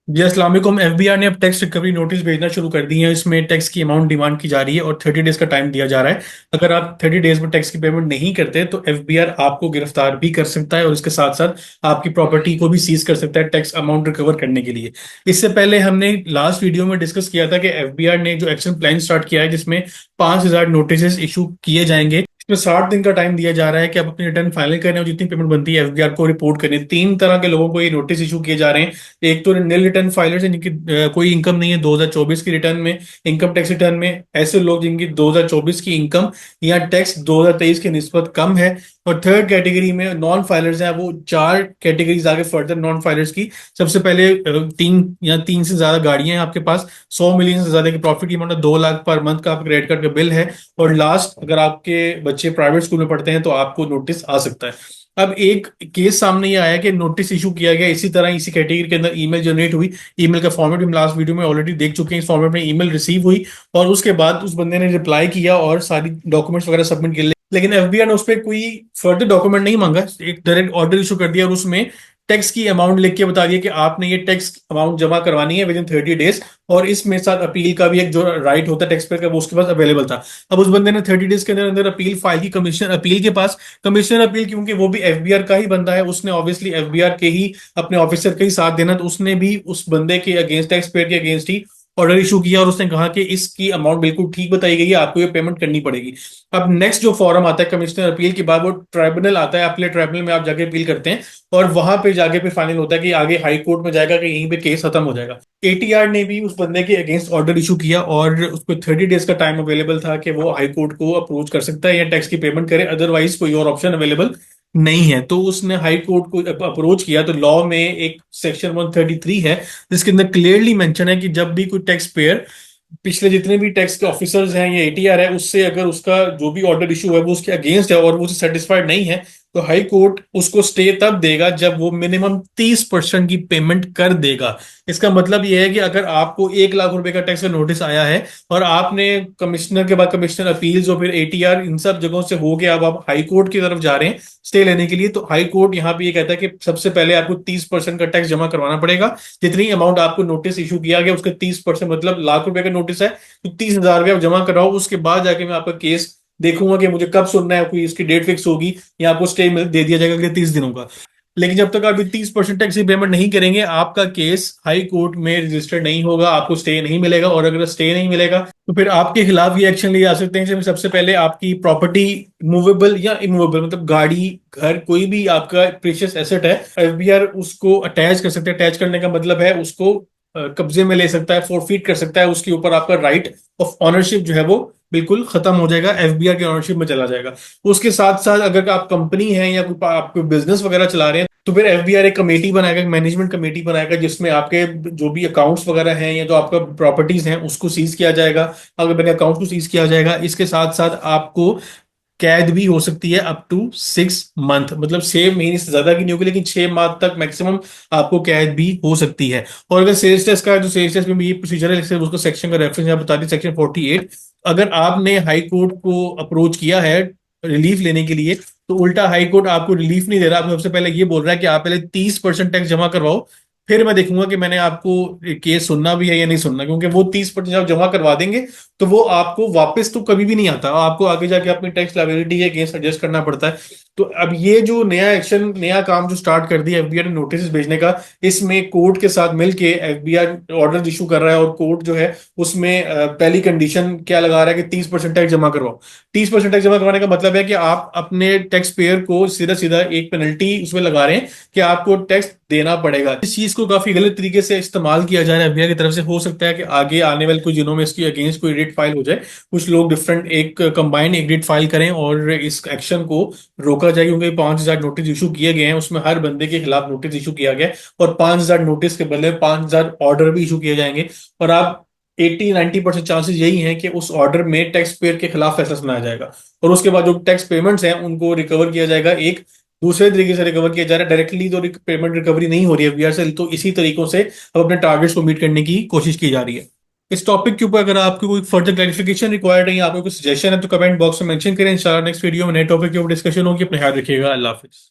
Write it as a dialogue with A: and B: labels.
A: जी अस्सलाम वालेकुम। एफबीआर ने अब टैक्स रिकवरी नोटिस भेजना शुरू कर दी है। इसमें टैक्स की अमाउंट डिमांड की जा रही है और 30 डेज का टाइम दिया जा रहा है। अगर आप 30 डेज में टैक्स की पेमेंट नहीं करते तो एफबीआर आपको गिरफ्तार भी कर सकता है और इसके साथ साथ आपकी प्रॉपर्टी को भी सीज कर सकता है टैक्स अमाउंट रिकवर करने के लिए। इससे पहले हमने लास्ट वीडियो में डिस्कस किया था कि एफबीआर ने जो एक्शन प्लान स्टार्ट किया है जिसमें 5,000 नोटिस इशू किए जाएंगे। इसमें 60 दिन का टाइम दिया जा रहा है कि आप अपनी रिटर्न फाइल करें और जितनी पेमेंट बनती है एफबीआर को रिपोर्ट करें। 3 तरह के लोगों को ये नोटिस इशू किए जा रहे हैं। एक तो नील रिटर्न फाइलर्स हैं जिनकी कोई इनकम नहीं है 2024 की रिटर्न में, इनकम टैक्स रिटर्न में। ऐसे लोग जिनकी 2024 की इनकम या टैक्स 2023 की निस्बत कम है। और थर्ड कैटेगरी में नॉन फाइलर्स हैं। वो 4 कैटेगरीज आगे फर्दर नॉन फाइलर्स की। सबसे पहले 3 या 3 से ज्यादा गाड़ियां हैं आपके पास, 100 मिलियन से ज्यादा की प्रॉफिट की अमाउंट है, 2 लाख पर मंथ का आपका क्रेडिट कार्ड का बिल है। और लास्ट, अगर आपके बच्चे प्राइवेट स्कूल में पढ़ते हैं तो आपको नोटिस आ सकता है। अब एक केस सामने ये आया कि नोटिस इशू किया गया, इसी तरह इसी कैटेगरी के अंदर ईमेल जनरेट हुई। ईमेल का फॉर्मेट हम लास्ट वीडियो में ऑलरेडी देख चुके हैं। इस फॉर्मेट में ईमेल रिसीव हुई और उसके बाद उस बंदे ने रिप्लाई किया और सारी डॉक्यूमेंट्स वगैरह सबमिट किए। लेकिन एफबीआई ने उस पर कोई फर्दर डॉक्यूमेंट नहीं मांगा, एक डायरेक्ट ऑर्डर इशू कर दिया और उसमें टैक्स की अमाउंट लिख के बता दिया कि आपने ये टैक्स अमाउंट जमा करवानी है विद इन 30 डेज। और इसमें साथ अपील का भी एक जो राइट होता है टैक्स पेयर का वो उसके पास अवेलेबल था। अब उस बंदे ने 30 डेज के अंदर अंदर अपील फाइल की कमिश्नर अपील के पास। कमिश्नर अपील, क्योंकि वो भी एफबीआर का ही बंदा है, उसने ऑब्वियसली एफबीआर के ही अपने ऑफिसर का ही साथ देना, तो उसने भी उस बंदे के अगेंस्ट, टैक्स पेयर के अगेंस्ट ही ऑर्डर इशू किया और उसने कहा कि इसकी अमाउंट बिल्कुल ठीक बताई गई है, आपको ये पेमेंट करनी पड़ेगी। अब नेक्स्ट जो फॉरम आता है कमिश्नर अपील के बाद, वो ट्राइब्यूनल आता है। अपने ट्राइब्यूनल में आप जाके अपील करते हैं और वहां पे जाके फिर फाइनल होता है कि आगे हाई कोर्ट में जाएगा कि यहीं पे केस खत्म हो जाएगा। एटीआर ने भी उस बंदे के अगेंस्ट ऑर्डर इशू किया और उसको 30 डेज का टाइम अवेलेबल था कि वो हाई कोर्ट को अप्रोच कर सकता है या टैक्स की पेमेंट करे, अदरवाइज कोई और ऑप्शन अवेलेबल नहीं है। तो उसने हाई कोर्ट को अप्रोच किया। तो लॉ में एक सेक्शन 133 है जिसके अंदर क्लियरली मेंशन है कि जब भी कोई टैक्स पेयर पिछले जितने भी टैक्स के ऑफिसर्स हैं या एटीआर है उससे अगर उसका जो भी ऑर्डर इशू है वो उसके अगेंस्ट है और वो उससे सेटिस्फाइड नहीं है, तो हाई कोर्ट उसको स्टे तब देगा जब वो मिनिमम 30% की पेमेंट कर देगा। इसका मतलब ये है कि अगर आपको 1 लाख रुपए का टैक्स का नोटिस आया है और आपने कमिश्नर के बाद कमिश्नर अपील्स और फिर एटीआर इन सब जगहों से हो गया, अब आप हाई कोर्ट की तरफ जा रहे हैं स्टे लेने के लिए, तो हाई कोर्ट यहाँ पे ये कहता है कि सबसे पहले आपको 30% का टैक्स जमा करवाना पड़ेगा। जितनी अमाउंट आपको नोटिस इशू किया गया उसका 30%, मतलब लाख रुपए का नोटिस है तो 30,000 रुपये आप जमा कराओ। उसके बाद जाके मैं आपका केस देखूंगा कि मुझे कब सुनना है, कोई इसकी डेट फिक्स होगी या आपको स्टे दे दिया जाएगा अगले 30 दिनों का। लेकिन जब तक आप 30% टैक्स की पेमेंट नहीं करेंगे आपका केस हाई कोर्ट में रजिस्टर्ड नहीं होगा, आपको स्टे नहीं मिलेगा। और अगर स्टे नहीं मिलेगा तो फिर आपके खिलाफ ये एक्शन लिए जा सकते हैं जिसमें सबसे पहले आपकी प्रॉपर्टी मूवेबल या इमूवेबल, मतलब गाड़ी, घर, कोई भी आपका प्रीशियस एसेट है, एफबीआर उसको अटैच कर सकते हैं। अटैच करने का मतलब है उसको कब्जे में ले सकता है, फोरफीट कर सकता है। उसके ऊपर आपका राइट ऑफ ऑनरशिप जो है वो बिल्कुल खत्म हो जाएगा, एफबीआर की ऑनरशिप में चला जाएगा। उसके साथ साथ अगर आप कंपनी है या कोई आप कोई बिजनेस वगैरह चला रहे हैं तो फिर एफबीआर एक कमेटी बनाएगा, मैनेजमेंट कमेटी बनाएगा जिसमें आपके जो भी अकाउंट्स वगैरह हैं या जो आपका प्रॉपर्टीज हैं उसको सीज किया जाएगा। अगर बैंक अकाउंट को सीज किया जाएगा, इसके साथ साथ आपको कैद भी हो सकती है अप टू 6 मंथ, मतलब 6 महीने से ज्यादा की नहीं होगी लेकिन 6 माह तक मैक्सिमम आपको कैद भी हो सकती है। और अगर सेल्स टैक्स का है तो सेल्स टैक्स में भी ये प्रोसीजर है, उसको सेक्शन का रेफरेंस यहाँ बता दी, सेक्शन 48। अगर आपने हाई कोर्ट को अप्रोच किया है रिलीफ लेने के लिए तो उल्टा हाई कोर्ट आपको रिलीफ नहीं दे रहा, आपको सबसे पहले ये बोल रहा है कि आप पहले 30% टैक्स जमा करवाओ, फिर मैं देखूंगा कि मैंने आपको केस सुनना भी है या नहीं सुनना। क्योंकि वो 30% आप जमा करवा देंगे तो वो आपको वापस तो कभी भी नहीं आता, आपको आगे जाके अपनी टैक्स लायबिलिटी के अगेंस्ट एडजस्ट करना पड़ता है। तो अब ये जो नया एक्शन, नया काम जो स्टार्ट कर दिया एफबीआई ने नोटिस भेजने का, इसमें कोर्ट के साथ मिलके एफबीआई ऑर्डर इशू कर रहा है और कोर्ट जो है उसमें पहली कंडीशन क्या लगा रहा है कि 30% टैक्स जमा करवाओ। 30% टैक्स जमा करवाने का मतलब है कि आप अपने टैक्स पेयर को सीधा सीधा एक पेनल्टी उसमें लगा रहे हैं कि आपको टैक्स देना पड़ेगा। इस चीज को काफी गलत तरीके से इस्तेमाल किया जा रहा है एफबीआई की तरफ से। हो सकता है कि आगे आने वाले कुछ दिनों में इसके अगेंस्ट कोई रिट फाइल हो जाए, कुछ लोग डिफरेंट एक कंबाइंड एक रिट फाइल करें और इस एक्शन को रोका जाए। क्योंकि 5,000 नोटिस इशू किए गए हैं, उसमें हर बंदे के खिलाफ नोटिस इशू किया गया है और 5,000 नोटिस के बदले 5,000 ऑर्डर भी इशू किए जाएंगे। और आप 80-90% चांसेस यही हैं कि उस ऑर्डर में टैक्स पेयर के खिलाफ फैसला सुनाया जाएगा और उसके बाद जो टैक्स पेमेंट्स हैं उनको रिकवर किया जाएगा। एक दूसरे तरीके से रिकवर किया जा रहा है, डायरेक्टली तो पेमेंट रिकवरी नहीं हो रही है एफबीआर से, तो इसी तरीकों से अब अपने टारगेट्स को मीट करने की कोशिश की जा रही है। इस टॉपिक के ऊपर अगर आपको कोई फर्दर क्लैरिफिकेशन रिक्वायर्ड है या आपको कोई सजेशन है तो कमेंट बॉक्स में मेंशन करें। इंशाल्लाह नेक्स्ट वीडियो में नए टॉपिक के ऊपर डिस्कशन होगी। अपने ख्याल रखिएगा। अल्लाह हाफिज।